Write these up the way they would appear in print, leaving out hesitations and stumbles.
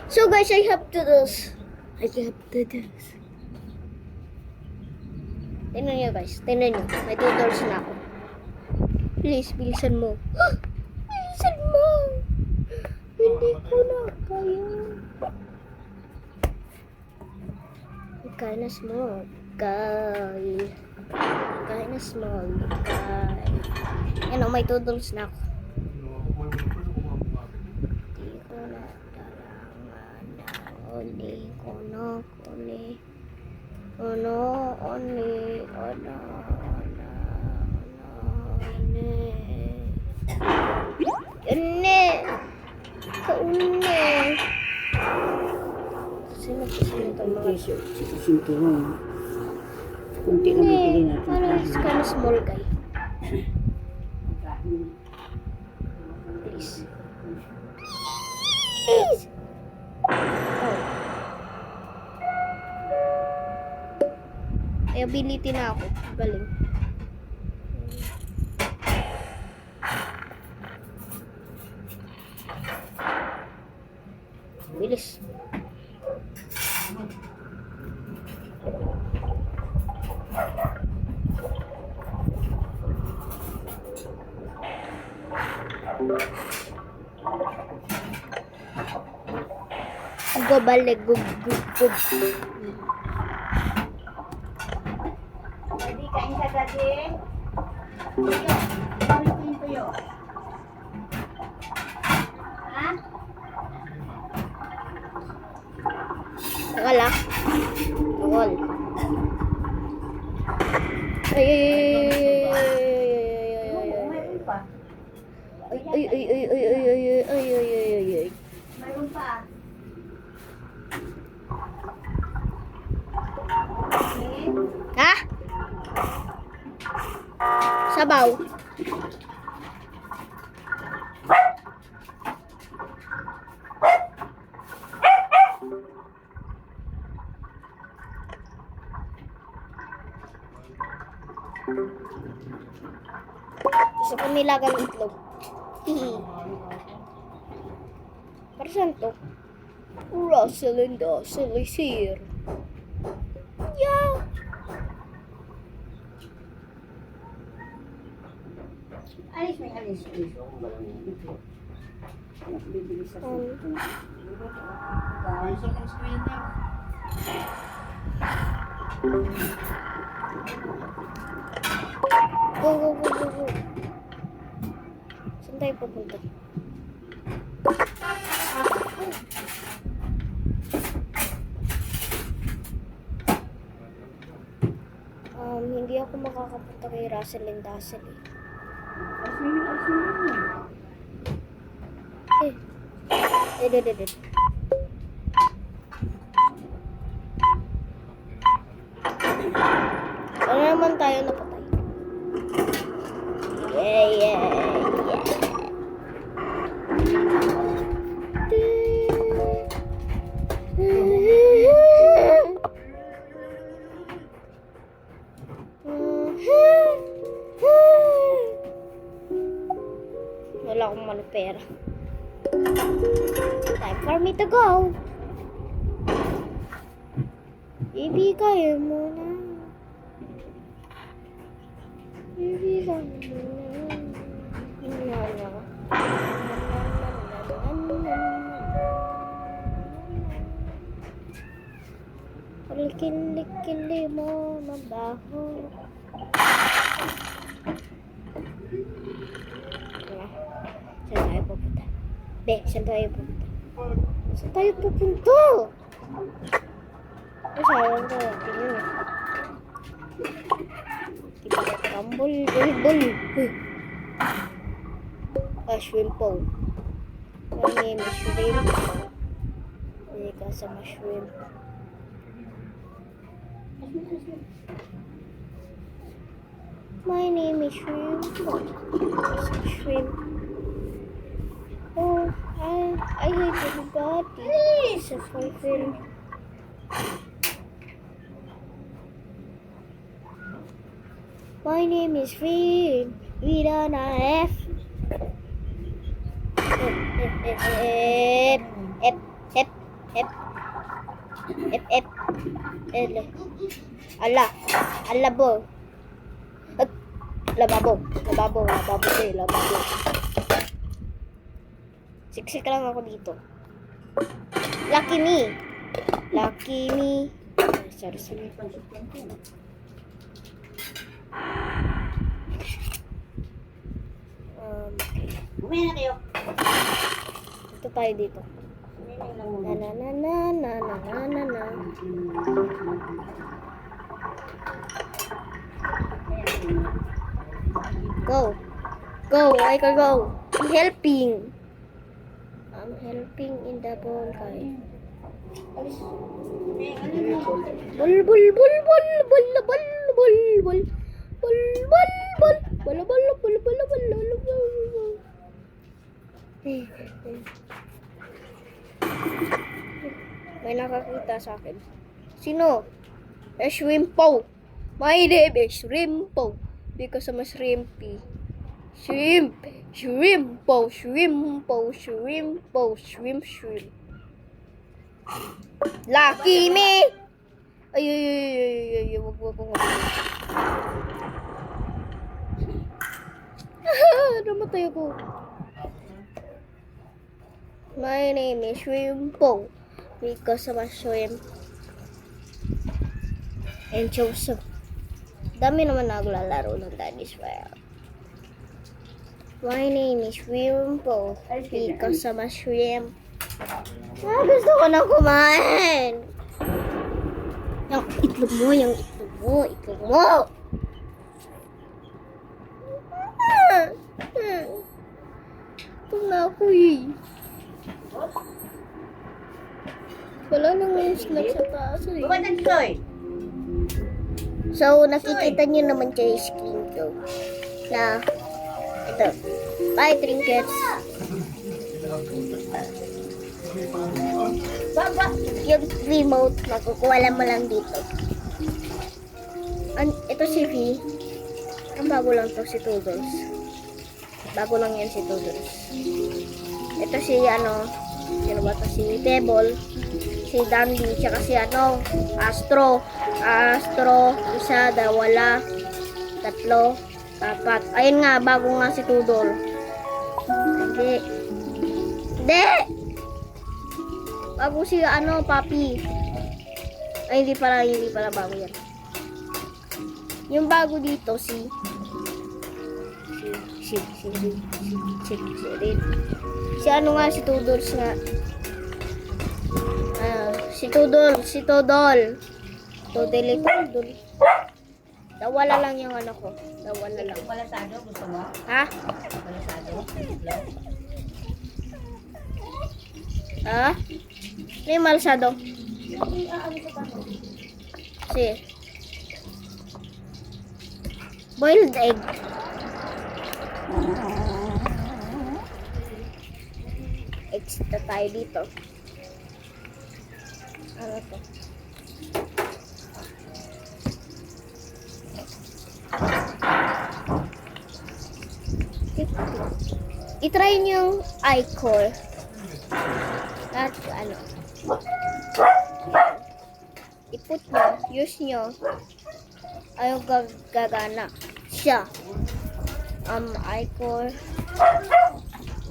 So guys, I have to do this. I have to do this. Tingnan nyo guys, tingnan nyo. May tutors na ako. Please, bilisan mo. Bilisan mo! Hindi ko na kaya. Kinda small guy. Kinda small guy. Yan o, may tutors na ako. Hindi ko na talangan na uli ko na uli. Ono, oni, ono, ono, ono, Une. Kaune. Sino itong mga Sinto mo. Kunti na bibili natin. Ano is kind of small guy? Please. Please! Oh. May ability na ako. Galing. Bilis. Gobalik, gub. Ready, kain ka dati? Tuyo. Bakit yung tuyo? Ha? Nakala. Nakal. Ay. Mayroon pa. Ay. Mayroon pa. Ha? Sabaw. Gusto ko nilagang itlog. Hihi. Para saan to? Russell and Russell is here. Yeah. Alis, may alis. Bibili sa screen. Ayos ang screen niya. Go. Saan tayo pupunta? Hindi ako makakapunta kay Russell and Dazzle eh. Ano naman tayo napatay? Yeah. Wala akong malupera. Time for me to go. Ibigay mo na. Likili mo mabaho. Saan tayo pupunta? Saan tayo pupunta? Saan tayo pupunta? Sayang ko. Tingnan eh. Tambol. Shrimp po. My name is Shrimp. Hindi ka sa mushroom. My name is Shrimp. Shrimp. Oh, I hate everybody. It's a boyfriend. My name is Finn. We don't have. F. F. L. Ala. Alabo. At. Lababo. Lababo. Lababo ko eh. Lababo. Siksik lang ako dito. Lucky me. Lucky me. Ay, sorry. Bumaya na kayo. Ito tayo dito. Bumaya na lang Na muna. na na na na na na na. Go. Go. I can go. I'm helping. I'm helping in the bonfire. Bul bul bul bul bul bul bul bul bul bul bul bul bul bul bul bul bul. May nakakita sa akin. Sino? Shrimpo. My name is Shrimpo because I'm a shrimpy. Shrimp. Shrimpo. Shrimpo. Shrimpo. Shrimp. Lucky me! Ay, wag. Namatay ako. My name is Shrimpo because I'm a shrimp. And Joseph. Dami naman naglalaro ng Daddy's Fire. My name is Shrimpo because I'm a shrimp. Gusto ko na kumain. Yung itlog mo. Ito na ako eh. Wala nang snack sa taas eh. Baba na dito eh. So, nakikita niyo naman kayo yung screen ko. Na, ito. Bye, trinkets. Baba. Yung remote, makukuha mo lang dito. Ito si V. Ang bago lang to, si Toodles. Bago lang yan si Toodles. Ito si, sino ba to? Si Pebble. Si Dandy, tsaka si Astro, isa, dawala, tatlo, apat. Ayun nga, bago nga si Tudor. Hindi. Bago si Papi. Ay, hindi pala bago yan. Yung bago dito, si si Tudors nga. Si Tudol. Tudol. Dawala lang yung ko. Dawala lang. Palasado, gusto mo? Ha? Palasado? Ha? Ano yung malsado? Si. Boiled egg. Extra tayo dito. Ano to? I-try nyo yung iCore. At i-put nyo, use nyo. Ayaw gagana siya. iCore.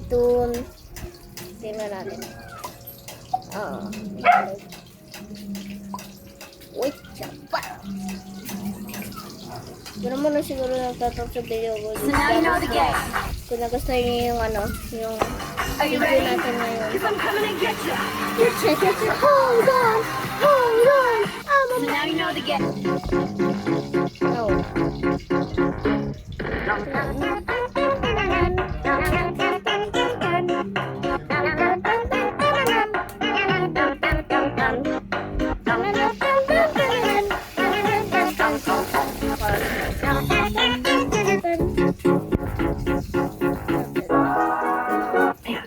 Tune. Tingnan natin. Wait, siapa? Gano'n mo na siguro nagtatapos sa video ko. So now you know the game. Kung nagustuhan niyo yung yung video natin ngayon. I'm coming to get you. Hold on! So now you know the game. No.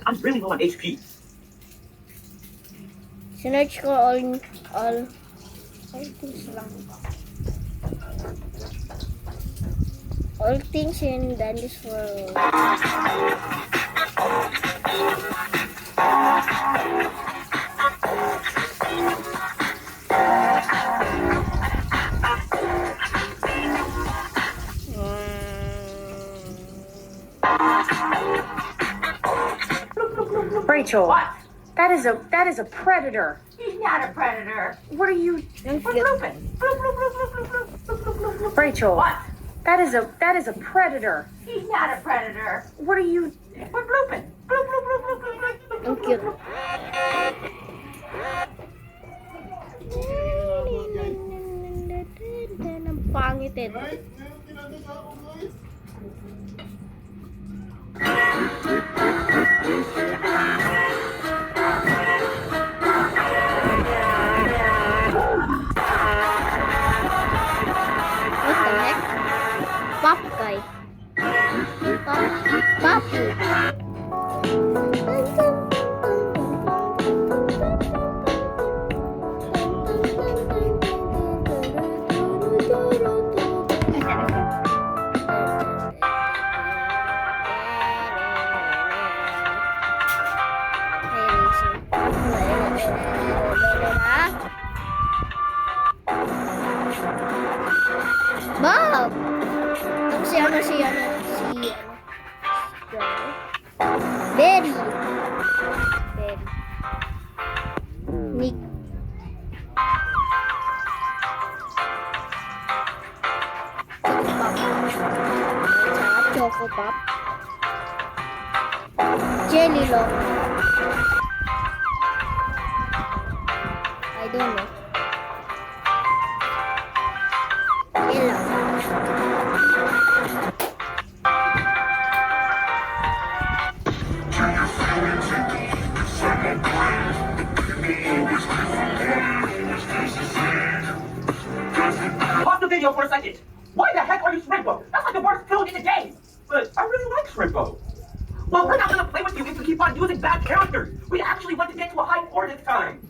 I'm really low on HP. Sinerch ko all things lang. All things in Dandy's World. Rachel. What? That is a predator. He's not a predator. What are you, Ang We're cute. blooping. Bloop, bloop, bloop, bloop, bloop, bloop, bloop, bloop, bloop, bloop. Rachel? What? That is a predator. He's not a predator. What are you? We're blooping. Bloop, bloop, bloop, bloop, bloop, bloop, bloop, Ang bloop, cute. bloop. Ang pangit eh. Right? Meron tinatasa ako, guys. What the heck? Pop guy. Papu. Bob! Ang si Berry. Berry. Nick. Choco Pop. Jelly Lock. I don't know. Yellow. Pause the video for a second. Why the heck are you Shrimpo? That's like the worst food in the game. But I really like Shrimpo. Well, we're not gonna play with you if you keep on using bad characters. We actually want to get to a high score this time.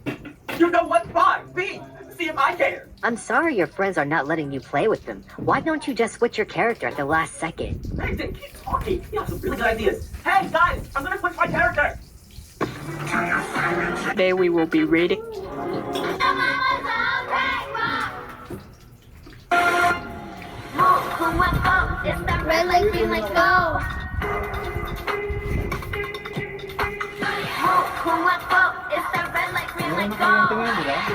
You know what? Fine. B. See if I care. I'm sorry your friends are not letting you play with them. Why don't you just switch your character at the last second? Nathan, keep talking. You have some really good ideas. Hey, guys, I'm gonna switch my character. Today we will be reading. Red light, green light, go! Meron nakaganting yan, di ba?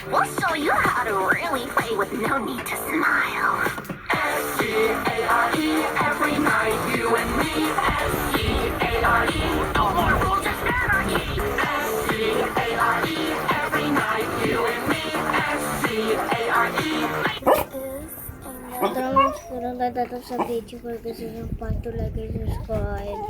We'll show you how to really play with no need to smile. S-C-A-R-E, every night, you and me. S-C-A-R-E, no more rules, just anarchy. S-C-A-R-E, every night, you and me. S-C-A-R-E. Ito lang, kurang dadatap sa video ko kasi yung part 2 like and subscribe.